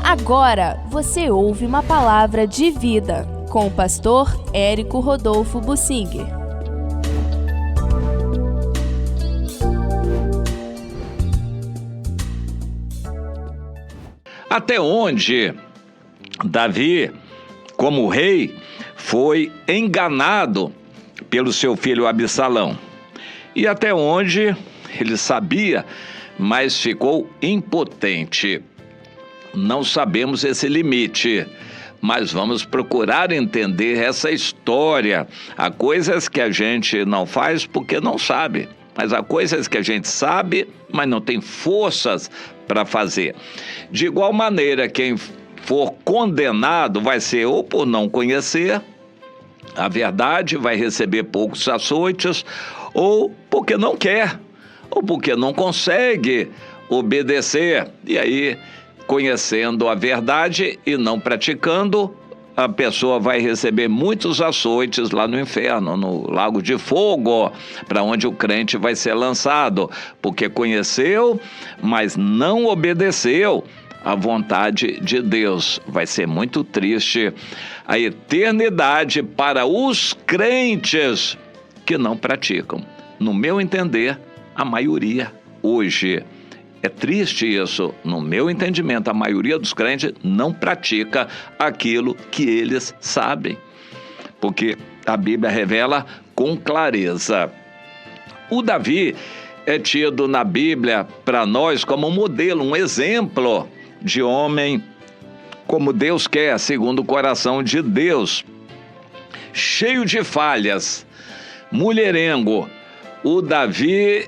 Agora você ouve uma palavra de vida com o pastor Érico Rodolfo Bussinger. Até onde Davi, como rei, foi enganado pelo seu filho Absalão. E até onde ele sabia, mas ficou impotente. Não sabemos esse limite, mas vamos procurar entender essa história. Há coisas que a gente não faz porque não sabe, mas há coisas que a gente sabe, mas não tem forças para fazer. De igual maneira, quem for condenado vai ser ou por não conhecer a verdade, vai receber poucos açoites, ou porque não quer, ou porque não consegue obedecer. E aí, conhecendo a verdade e não praticando, a pessoa vai receber muitos açoites lá no inferno, no lago de fogo, para onde o crente vai ser lançado, porque conheceu, mas não obedeceu à vontade de Deus. Vai ser muito triste a eternidade para os crentes que não praticam. No meu entender, a maioria hoje. É triste isso. No meu entendimento, a maioria dos crentes não pratica aquilo que eles sabem, porque a Bíblia revela com clareza. O Davi é tido na Bíblia para nós como um modelo, um exemplo de homem como Deus quer, segundo o coração de Deus. Cheio de falhas, mulherengo, o Davi,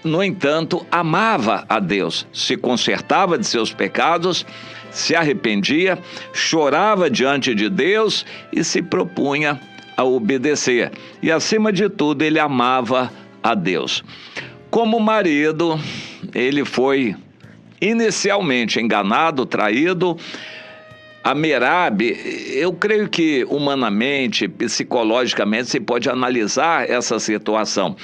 no entanto, amava a Deus, se consertava de seus pecados, se arrependia, chorava diante de Deus e se propunha a obedecer. E, acima de tudo, ele amava a Deus. Como marido, ele foi inicialmente enganado, traído. A Merabe, eu creio que humanamente, psicologicamente, se pode analisar essa situação.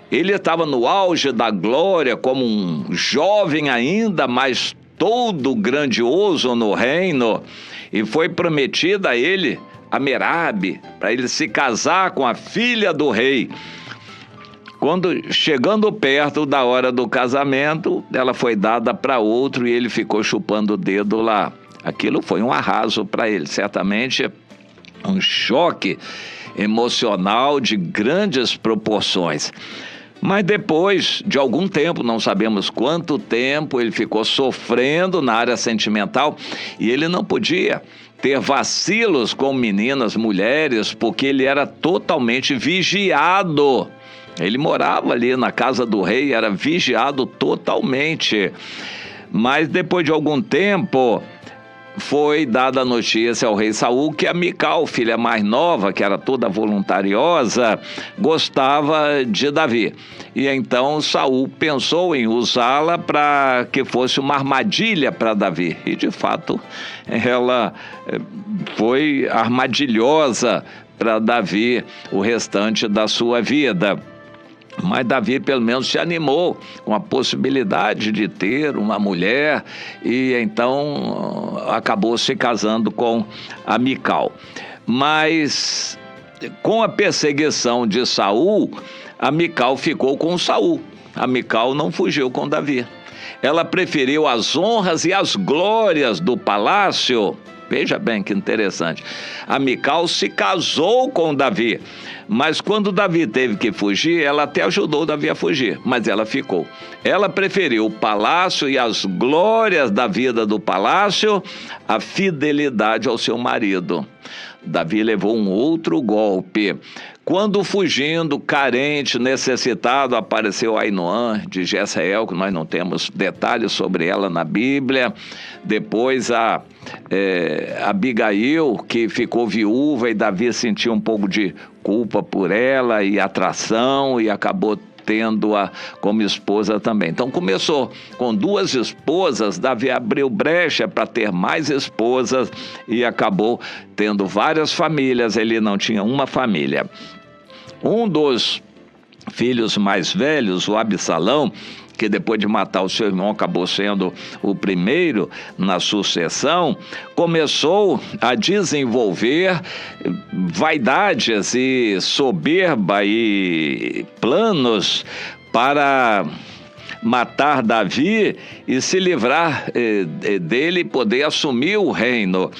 Ele estava no auge da glória, como um jovem ainda, mas todo grandioso no reino, e foi prometida a ele, a Merabe, para ele se casar com a filha do rei. Quando, chegando perto da hora do casamento, ela foi dada para outro e ele ficou chupando o dedo lá. Aquilo foi um arraso para ele, certamente um choque emocional de grandes proporções. Mas depois de algum tempo, não sabemos quanto tempo, ele ficou sofrendo na área sentimental e ele não podia ter vacilos com meninas, mulheres, porque ele era totalmente vigiado. Ele morava ali na casa do rei, era vigiado totalmente. Mas depois de algum tempo, foi dada a notícia ao rei Saul que a Mical, filha mais nova, que era toda voluntariosa, gostava de Davi. E então Saul pensou em usá-la para que fosse uma armadilha para Davi. E de fato, ela foi armadilhosa para Davi o restante da sua vida. Mas Davi pelo menos se animou com a possibilidade de ter uma mulher e então acabou se casando com a Mical. Mas com a perseguição de Saul, a Mical ficou com Saul. A Mical não fugiu com Davi. Ela preferiu as honras e as glórias do palácio. Veja bem que interessante. A Mical se casou com Davi, mas quando Davi teve que fugir, ela até ajudou Davi a fugir, mas ela ficou. Ela preferiu o palácio e as glórias da vida do palácio à fidelidade ao seu marido. Davi levou um outro golpe. Quando fugindo, carente, necessitado, apareceu Ainoã de Jezreel, que nós não temos detalhes sobre ela na Bíblia. Depois a Abigail, que ficou viúva, e Davi sentiu um pouco de culpa por ela e atração e acabou tendo-a como esposa também. Então começou com 2 esposas, Davi abriu brecha para ter mais esposas e acabou tendo várias famílias, ele não tinha uma família. Um dos filhos mais velhos, o Absalão, que depois de matar o seu irmão acabou sendo o primeiro na sucessão, começou a desenvolver vaidades e soberba e planos para matar Davi e se livrar dele e poder assumir o reino.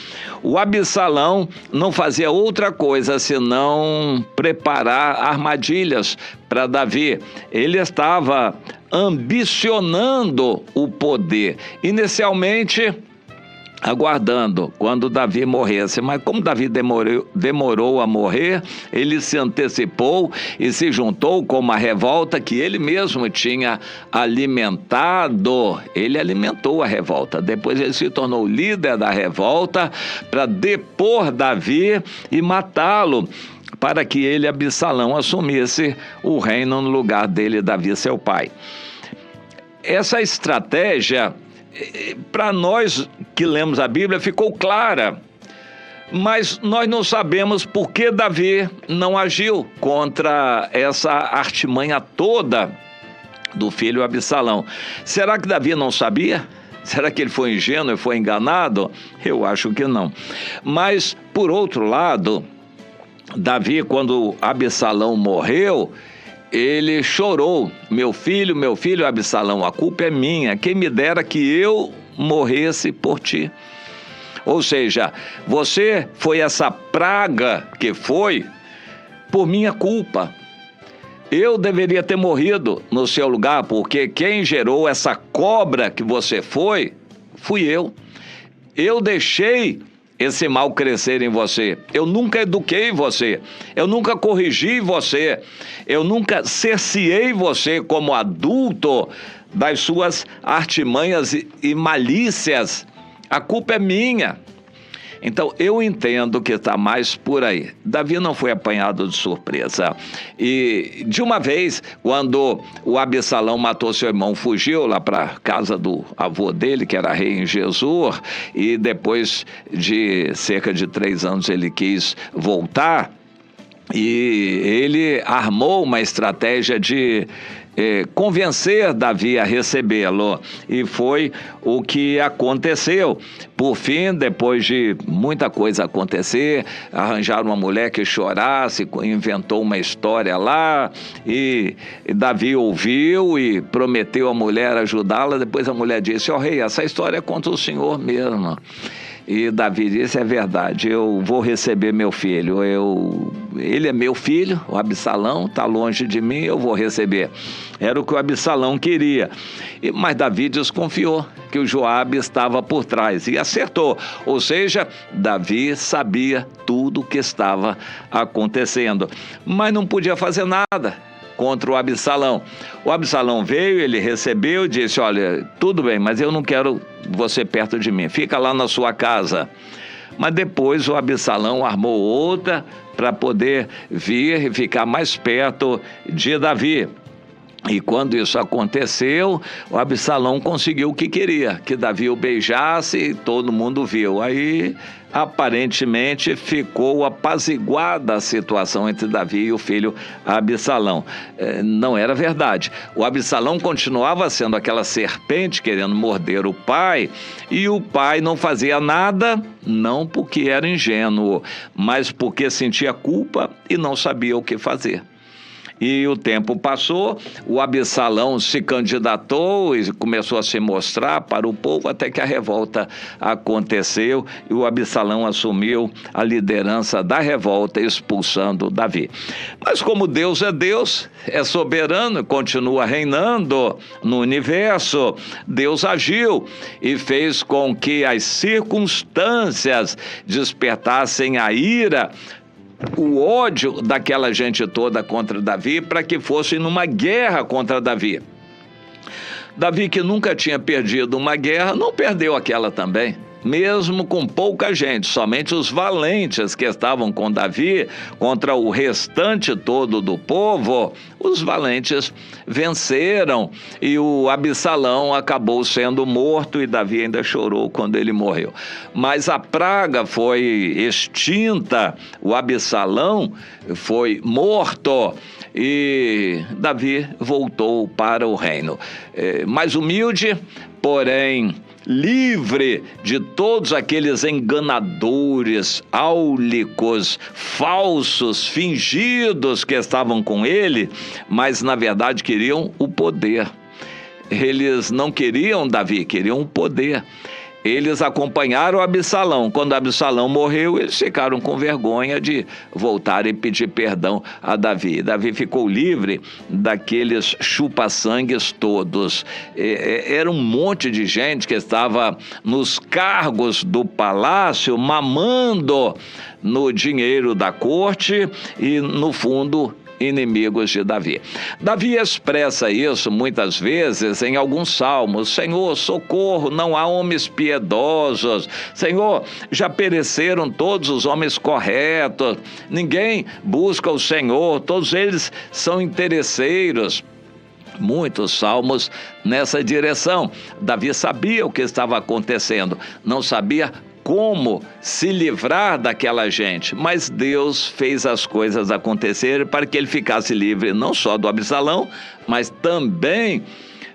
O Absalão não fazia outra coisa senão preparar armadilhas para Davi. Ele estava ambicionando o poder, inicialmente aguardando quando Davi morresse, mas como Davi demorou a morrer, ele se antecipou e se juntou com uma revolta que ele mesmo tinha alimentado. Ele alimentou a revolta, depois ele se tornou líder da revolta para depor Davi e matá-lo, para que ele, Absalão, assumisse o reino no lugar dele, Davi, seu pai. Essa estratégia, para nós que lemos a Bíblia, ficou clara, mas nós não sabemos por que Davi não agiu contra essa artimanha toda do filho Absalão. Será que Davi não sabia? Será que ele foi ingênuo e foi enganado? Eu acho que não. Mas, por outro lado, Davi, quando Absalão morreu, ele chorou: meu filho Absalão, a culpa é minha, quem me dera que eu morresse por ti. Ou seja, você foi essa praga que foi por minha culpa. Eu deveria ter morrido no seu lugar, porque quem gerou essa cobra que você foi, fui eu. Eu deixei esse mal crescer em você. Eu nunca eduquei você. Eu nunca corrigi você. Eu nunca cerceei você como adulto das suas artimanhas e malícias. A culpa é minha. Então, eu entendo que está mais por aí. Davi não foi apanhado de surpresa. E, de uma vez, quando o Absalão matou seu irmão, fugiu lá para a casa do avô dele, que era rei em Gesur, e depois de cerca de 3 anos ele quis voltar, e ele armou uma estratégia de convencer Davi a recebê-lo, e foi o que aconteceu. Por fim, depois de muita coisa acontecer, arranjaram uma mulher que chorasse, inventou uma história lá, e Davi ouviu e prometeu à mulher ajudá-la. Depois a mulher disse: ó rei, essa história é contra o senhor mesmo. E Davi disse: é verdade, eu vou receber meu filho, ele é meu filho, o Absalão está longe de mim, eu vou receber. Era o que o Absalão queria. Mas Davi desconfiou que o Joabe estava por trás e acertou. Ou seja, Davi sabia tudo o que estava acontecendo, mas não podia fazer nada contra o Absalão. O Absalão veio, ele recebeu e disse: olha, tudo bem, mas eu não quero você perto de mim, fica lá na sua casa. Mas depois o Absalão armou outra para poder vir e ficar mais perto de Davi. E quando isso aconteceu, o Absalão conseguiu o que queria, que Davi o beijasse, e todo mundo viu. Aí, aparentemente, ficou apaziguada a situação entre Davi e o filho Absalão. Não era verdade. O Absalão continuava sendo aquela serpente querendo morder o pai, e o pai não fazia nada, não porque era ingênuo, mas porque sentia culpa e não sabia o que fazer. E o tempo passou, o Absalão se candidatou e começou a se mostrar para o povo, até que a revolta aconteceu e o Absalão assumiu a liderança da revolta, expulsando Davi. Mas como Deus é soberano, continua reinando no universo, Deus agiu e fez com que as circunstâncias despertassem a ira, o ódio daquela gente toda contra Davi, para que fosse numa guerra contra Davi. Davi, que nunca tinha perdido uma guerra, não perdeu aquela também. mesmo com pouca gente, somente os valentes que estavam com Davi, contra o restante todo do povo, os valentes venceram e o Absalão acabou sendo morto e Davi ainda chorou quando ele morreu. Mas a praga foi extinta, o Absalão foi morto e Davi voltou para o reino. Mais humilde, porém livre de todos aqueles enganadores, áulicos, falsos, fingidos que estavam com ele, mas na verdade queriam o poder. Eles não queriam Davi, queriam o poder. Eles acompanharam Absalão. Quando Absalão morreu, eles ficaram com vergonha de voltar e pedir perdão a Davi. Davi ficou livre daqueles chupa-sangues todos. Era um monte de gente que estava nos cargos do palácio, mamando no dinheiro da corte e, no fundo, inimigos de Davi. Davi expressa isso muitas vezes em alguns salmos: Senhor, socorro, não há homens piedosos. Senhor, já pereceram todos os homens corretos. Ninguém busca o Senhor, todos eles são interesseiros. Muitos salmos nessa direção. Davi sabia o que estava acontecendo, não sabia como se livrar daquela gente, mas Deus fez as coisas acontecerem para que ele ficasse livre não só do Absalão, mas também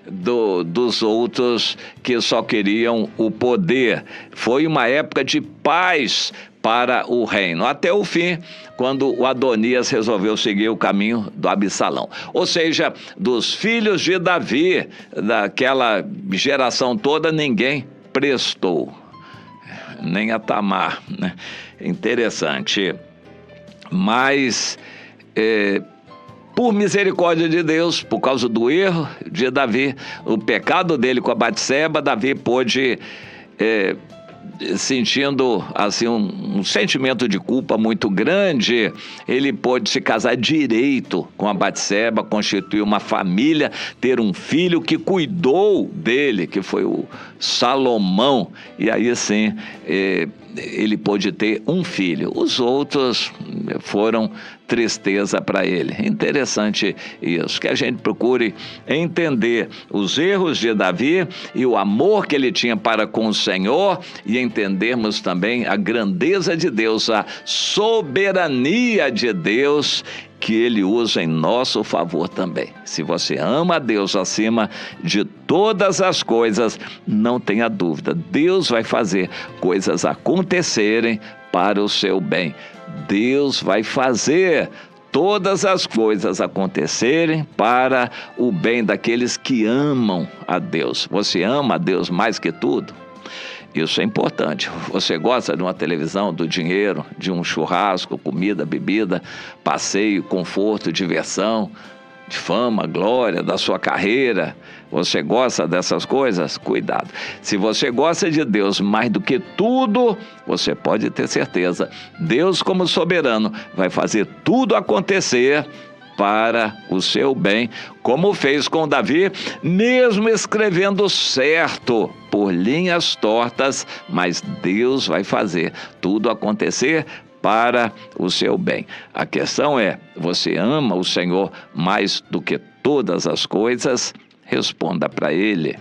dos outros que só queriam o poder. Foi uma época de paz para o reino, até o fim, quando o Adonias resolveu seguir o caminho do Absalão. Ou seja, dos filhos de Davi, daquela geração toda, ninguém prestou. Nem a Tamar, né? Interessante. Mas, por misericórdia de Deus, por causa do erro de Davi, o pecado dele com a Batseba, Davi pôde, sentindo assim um sentimento de culpa muito grande, ele pôde se casar direito com a Batseba, constituir uma família, ter um filho que cuidou dele, que foi o Salomão, e aí sim ele pôde ter um filho. Os outros foram tristeza para ele. Interessante isso, que a gente procure entender os erros de Davi e o amor que ele tinha para com o Senhor, e entendermos também a grandeza de Deus, a soberania de Deus, que ele usa em nosso favor também. Se você ama a Deus acima de todas as coisas, não tenha dúvida, Deus vai fazer coisas acontecerem para o seu bem. Deus vai fazer todas as coisas acontecerem para o bem daqueles que amam a Deus. Você ama a Deus mais que tudo? Isso é importante. Você gosta de uma televisão, do dinheiro, de um churrasco, comida, bebida, passeio, conforto, diversão, de fama, glória, da sua carreira? Você gosta dessas coisas? Cuidado. Se você gosta de Deus mais do que tudo, você pode ter certeza, Deus, como soberano, vai fazer tudo acontecer para o seu bem, como fez com Davi, mesmo escrevendo certo por linhas tortas, mas Deus vai fazer tudo acontecer para o seu bem. A questão é: você ama o Senhor mais do que todas as coisas? Responda para Ele.